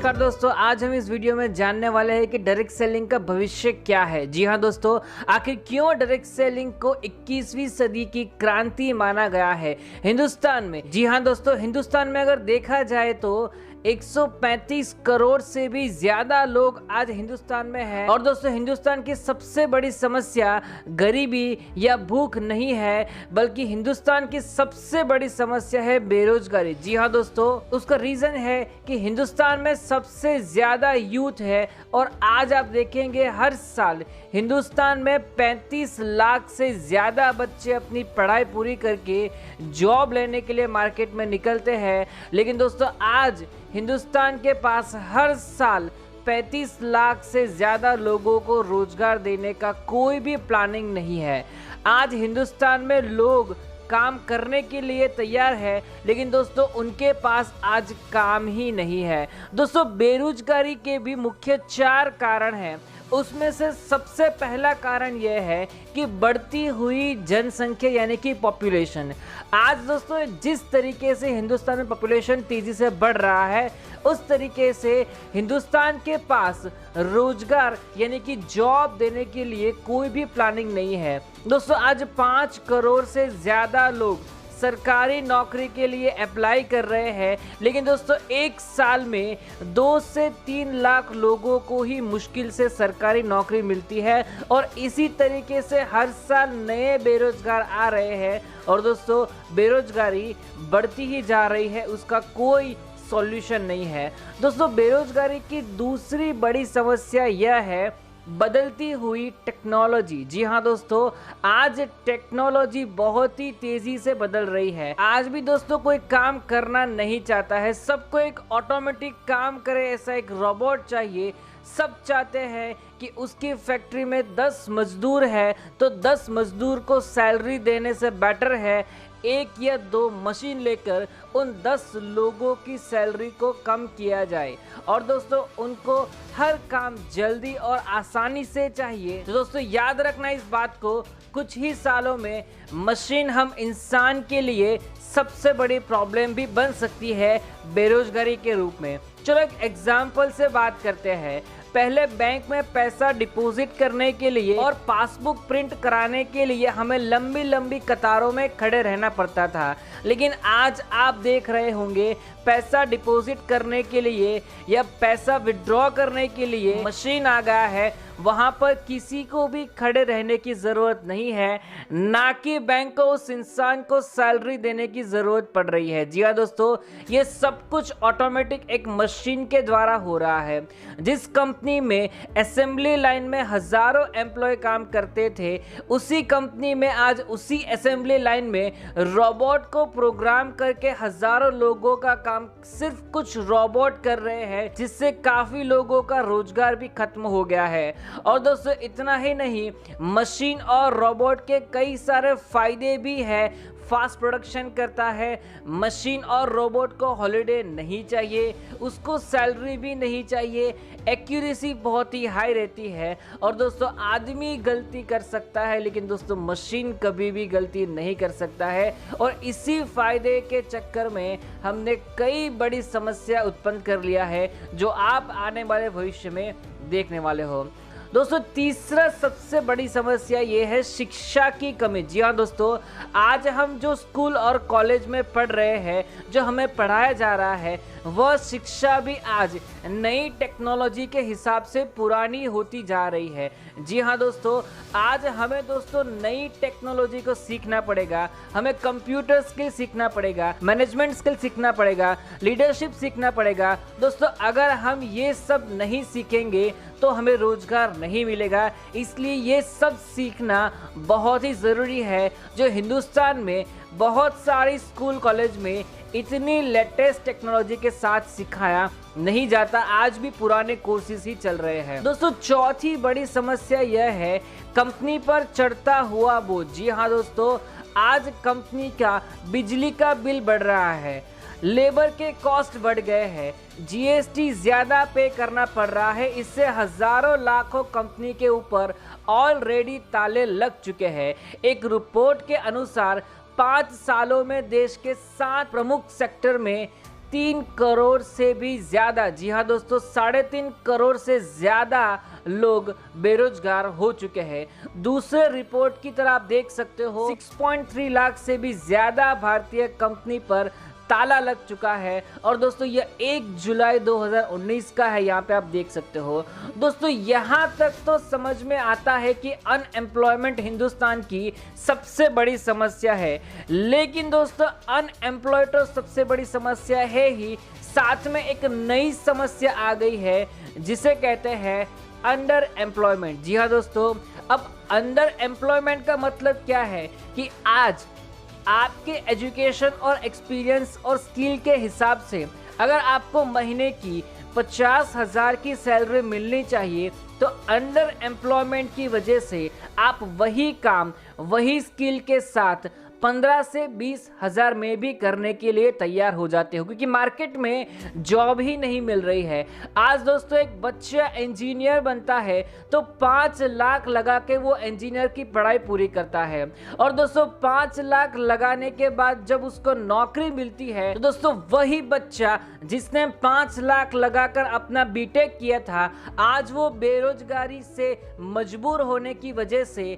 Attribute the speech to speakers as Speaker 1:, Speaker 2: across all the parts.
Speaker 1: नमस्कार दोस्तों, आज हम इस वीडियो में जानने वाले हैं कि डायरेक्ट सेलिंग का भविष्य क्या है। जी हाँ दोस्तों, आखिर क्यों डायरेक्ट सेलिंग को 21वीं सदी की क्रांति माना गया है हिंदुस्तान में। जी हाँ दोस्तों, हिंदुस्तान में अगर देखा जाए तो 135 करोड़ से भी ज्यादा लोग आज हिंदुस्तान में हैं। और दोस्तों, हिंदुस्तान की सबसे बड़ी समस्या गरीबी या भूख नहीं है, बल्कि हिंदुस्तान की सबसे बड़ी समस्या है बेरोजगारी। जी हाँ दोस्तों, उसका रीजन है कि हिंदुस्तान में सबसे ज्यादा यूथ है। और आज आप देखेंगे हर साल हिंदुस्तान में 35 लाख से ज्यादा बच्चे अपनी पढ़ाई पूरी करके जॉब लेने के लिए मार्केट में निकलते हैं। लेकिन दोस्तों, आज हिंदुस्तान के पास हर साल 35 लाख से ज़्यादा लोगों को रोजगार देने का कोई भी प्लानिंग नहीं है। आज हिंदुस्तान में लोग काम करने के लिए तैयार है, लेकिन दोस्तों उनके पास आज काम ही नहीं है। दोस्तों, बेरोजगारी के भी मुख्य 4 कारण हैं। उसमें से सबसे पहला कारण यह है कि बढ़ती हुई जनसंख्या यानी कि पॉपुलेशन। आज दोस्तों जिस तरीके से हिंदुस्तान में पॉपुलेशन तेजी से बढ़ रहा है, उस तरीके से हिंदुस्तान के पास रोजगार यानी कि जॉब देने के लिए कोई भी प्लानिंग नहीं है। दोस्तों, आज 5 करोड़ से ज़्यादा लोग सरकारी नौकरी के लिए अप्लाई कर रहे हैं, लेकिन दोस्तों एक साल में 2 से 3 लाख लोगों को ही मुश्किल से सरकारी नौकरी मिलती है। और इसी तरीके से हर साल नए बेरोजगार आ रहे हैं और दोस्तों बेरोजगारी बढ़ती ही जा रही है, उसका कोई सॉल्यूशन नहीं है। दोस्तों, बेरोजगारी की दूसरी बड़ी समस्या यह है बदलती हुई टेक्नोलॉजी। जी हाँ दोस्तों, आज टेक्नोलॉजी बहुत ही तेजी से बदल रही है। आज भी दोस्तों कोई काम करना नहीं चाहता है, सबको एक ऑटोमेटिक काम करे ऐसा एक रोबोट चाहिए। सब चाहते हैं कि उसकी फैक्ट्री में 10 मजदूर है तो 10 मजदूर को सैलरी देने से बेटर है 1 या 2 मशीन लेकर उन 10 लोगों की सैलरी को कम किया जाए। और दोस्तों उनको हर काम जल्दी और आसानी से चाहिए। तो दोस्तों याद रखना इस बात को, कुछ ही सालों में मशीन हम इंसान के लिए सबसे बड़ी प्रॉब्लम भी बन सकती है बेरोजगारी के रूप में। चलो एक एग्जाम्पल से बात करते हैं। पहले बैंक में पैसा डिपॉजिट करने के लिए और पासबुक प्रिंट कराने के लिए हमें लंबी लंबी कतारों में खड़े रहना पड़ता था, लेकिन आज आप देख रहे होंगे पैसा डिपॉजिट करने के लिए या पैसा विड्रॉ करने के लिए मशीन आ गया है। वहां पर किसी को भी खड़े रहने की जरूरत नहीं है, ना कि बैंक को उस इंसान को सैलरी देने की जरूरत पड़ रही है। जी हाँ दोस्तों, ये सब कुछ ऑटोमेटिक एक मशीन के द्वारा हो रहा है। जिस कंपनी में असेंबली लाइन में हजारों एम्प्लॉय काम करते थे, उसी कंपनी में आज उसी असेंबली लाइन में रोबोट को प्रोग्राम करके हजारों लोगों का काम सिर्फ कुछ रोबोट कर रहे हैं, जिससे काफी लोगों का रोजगार भी खत्म हो गया है। और दोस्तों इतना ही नहीं, मशीन और रोबोट के कई सारे फायदे भी हैं। फास्ट प्रोडक्शन करता है। मशीन और रोबोट को हॉलिडे नहीं चाहिए, उसको सैलरी भी नहीं चाहिए, एक्यूरेसी बहुत ही हाई रहती है। और दोस्तों आदमी गलती कर सकता है, लेकिन दोस्तों मशीन कभी भी गलती नहीं कर सकता है। और इसी फायदे के चक्कर में हमने कई बड़ी समस्या उत्पन्न कर लिया है, जो आप आने वाले भविष्य में देखने वाले हो। दोस्तों तीसरा सबसे बड़ी समस्या ये है शिक्षा की कमी। जी हाँ दोस्तों, आज हम जो स्कूल और कॉलेज में पढ़ रहे हैं, जो हमें पढ़ाया जा रहा है, वह शिक्षा भी आज नई टेक्नोलॉजी के हिसाब से पुरानी होती जा रही है। जी हाँ दोस्तों, आज हमें दोस्तों नई टेक्नोलॉजी को सीखना पड़ेगा। हमें कंप्यूटर स्किल सीखना पड़ेगा, मैनेजमेंट स्किल सीखना पड़ेगा, लीडरशिप सीखना पड़ेगा। दोस्तों अगर हम ये सब नहीं सीखेंगे तो हमें रोजगार नहीं मिलेगा। इसलिए ये सब सीखना बहुत ही ज़रूरी है, जो हिंदुस्तान में बहुत सारी स्कूल कॉलेज में इतनी लेटेस्ट टेक्नोलॉजी के साथ सिखाया नहीं जाता। आज भी पुराने कोर्सेज ही चल रहे हैं। दोस्तों चौथी बड़ी समस्या यह है कंपनी पर चढ़ता हुआ बोझ। जी हाँ दोस्तों, आज कंपनी का बिजली का बिल बढ़ रहा है, लेबर के कॉस्ट बढ़ गए हैं, जीएसटी ज्यादा पे करना पड़ रहा है। इससे हजारों लाखों कंपनी के ऊपर ऑलरेडी ताले लग चुके हैं। एक रिपोर्ट के अनुसार 5 सालों में देश के 7 प्रमुख सेक्टर में 3.5 करोड़ से भी ज्यादा, जी हाँ दोस्तों, 3.5 करोड़ से ज्यादा लोग बेरोजगार हो चुके हैं। दूसरे रिपोर्ट की तरह आप देख सकते हो 6.3 लाख से भी ज्यादा भारतीय कंपनी पर ताला लग चुका है। और दोस्तों ये 1 जुलाई 2019 का है, यहाँ पे आप देख सकते हो। दोस्तों यहाँ तक तो समझ में आता है कि अनएम्प्लॉयमेंट हिंदुस्तान की सबसे बड़ी समस्या है, लेकिन दोस्तों अनएम्प्लॉयड तो सबसे बड़ी समस्या है ही, साथ में एक नई समस्या आ गई है जिसे कहते हैं अंडर एम्प्लॉयमेंट। जी हाँ दोस्तों, अब अंडर एम्प्लॉयमेंट का मतलब क्या है कि आज आपके एजुकेशन और एक्सपीरियंस और स्किल के हिसाब से अगर आपको महीने की 50,000 की सैलरी मिलनी चाहिए, तो अंडर एम्प्लॉयमेंट की वजह से आप वही काम वही स्किल के साथ 15 से 20,000 में भी करने के लिए तैयार हो जाते हो, क्योंकि मार्केट में जॉब ही नहीं मिल रही है। आज दोस्तों एक बच्चा इंजीनियर बनता है तो 5 लाख लगा के वो इंजीनियर की पढ़ाई पूरी करता है, और दोस्तों 5 लाख लगाने के बाद जब उसको नौकरी मिलती है तो दोस्तों वही बच्चा जिसने 5 लाख लगाकर अपना बीटेक किया था, आज वो बेरोजगारी से मजबूर होने की वजह से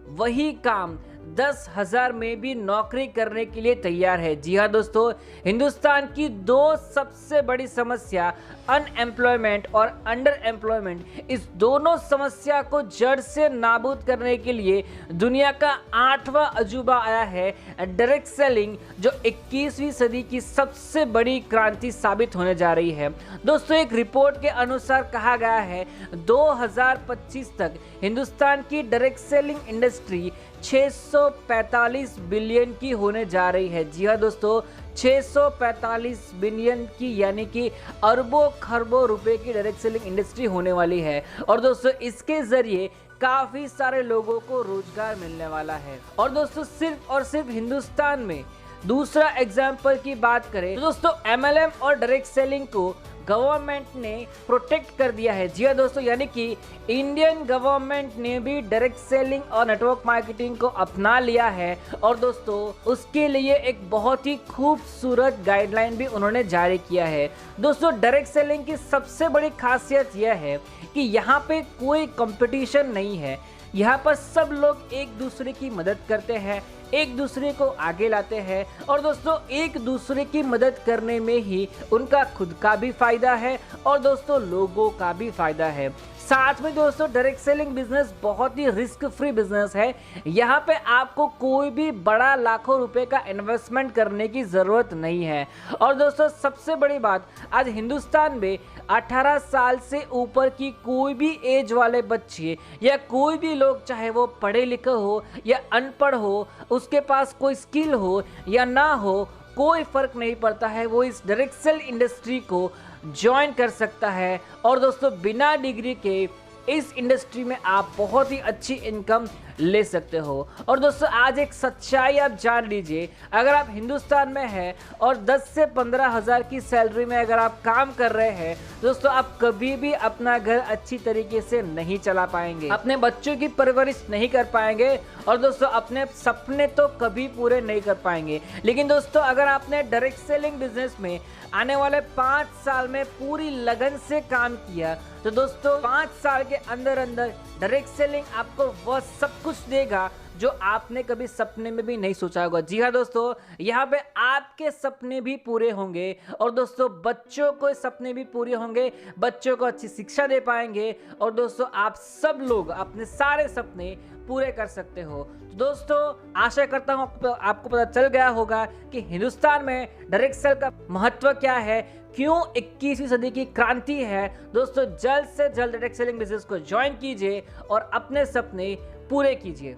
Speaker 1: वही काम 10,000 में भी नौकरी करने के लिए तैयार है। जी हाँ दोस्तों, हिंदुस्तान की 2 सबसे बड़ी समस्या अनएम्प्लॉयमेंट और अंडर एम्प्लॉयमेंट, इस दोनों समस्या को जड़ से नाबूद करने के लिए दुनिया का 8वां अजूबा आया है, डायरेक्ट सेलिंग, जो 21वीं सदी की सबसे बड़ी क्रांति साबित होने जा रही है। दोस्तों एक रिपोर्ट के अनुसार कहा गया है 2025 तक हिंदुस्तान की डायरेक्ट सेलिंग इंडस्ट्री 645 बिलियन की होने जा रही है। जी हाँ दोस्तों, 645 बिलियन की, यानी कि अरबों खरबों रुपए की डायरेक्ट सेलिंग इंडस्ट्री होने वाली है। और दोस्तों इसके जरिए काफी सारे लोगों को रोजगार मिलने वाला है। और दोस्तों सिर्फ और सिर्फ हिंदुस्तान में दूसरा एग्जाम्पल की बात करें तो दोस्तों MLM और डायरेक्ट सेलिंग को गवर्नमेंट ने प्रोटेक्ट कर दिया है। जी हाँ दोस्तों, यानी कि इंडियन गवर्नमेंट ने भी डायरेक्ट सेलिंग और नेटवर्क मार्केटिंग को अपना लिया है, और दोस्तों उसके लिए एक बहुत ही खूबसूरत गाइडलाइन भी उन्होंने जारी किया है। दोस्तों डायरेक्ट सेलिंग की सबसे बड़ी खासियत यह है कि यहाँ पे कोई कंपटीशन नहीं है, यहाँ पर सब लोग एक दूसरे की मदद करते हैं, एक दूसरे को आगे लाते हैं, और दोस्तों एक दूसरे की मदद करने में ही उनका खुद का भी फायदा है और दोस्तों लोगों का भी फायदा है। साथ में दोस्तों डायरेक्ट सेलिंग बिजनेस बहुत ही रिस्क फ्री बिजनेस है। यहाँ पे आपको कोई भी बड़ा लाखों रुपए का इन्वेस्टमेंट करने की जरूरत नहीं है। और दोस्तों सबसे बड़ी बात, आज हिंदुस्तान में 18 साल से ऊपर की कोई भी एज वाले बच्चे या कोई भी लोग, चाहे वो पढ़े लिखे हो या अनपढ़ हो, उसके पास कोई स्किल हो या ना हो, कोई फर्क नहीं पड़ता है, वो इस डायरेक्ट सेल इंडस्ट्री को ज्वाइन कर सकता है। और दोस्तों बिना डिग्री के इस इंडस्ट्री में आप बहुत ही अच्छी इनकम ले सकते हो। और दोस्तों आज एक सच्चाई आप जान लीजिए, अगर आप हिंदुस्तान में हैं और 10 से 15,000 की सैलरी में अगर आप काम कर रहे हैं, दोस्तों आप कभी भी अपना घर अच्छी तरीके से नहीं चला पाएंगे, अपने बच्चों की परवरिश नहीं कर पाएंगे, और दोस्तों अपने सपने तो कभी पूरे नहीं कर पाएंगे। लेकिन दोस्तों अगर आपने डायरेक्ट सेलिंग बिजनेस में आने वाले 5 साल में पूरी लगन से काम किया, तो दोस्तों 5 साल के अंदर अंदर डायरेक्ट सेलिंग आपको वह सब कुछ देगा जो आपने कभी सपने में भी नहीं सोचा होगा। जी हाँ दोस्तों, यहाँ पे आपके सपने भी पूरे होंगे, और दोस्तों बच्चों को सपने भी पूरे होंगे, बच्चों को अच्छी शिक्षा दे पाएंगे, और दोस्तों आप सब लोग अपने सारे सपने पूरे कर सकते हो। तो दोस्तों आशा करता हूँ आपको पता चल गया होगा कि हिंदुस्तान में डायरेक्ट सेल का महत्व क्या है, क्यों 21वीं सदी की क्रांति है। दोस्तों जल्द से जल्द डायरेक्ट सेलिंग बिजनेस को ज्वाइन कीजिए और अपने सपने पूरे कीजिए।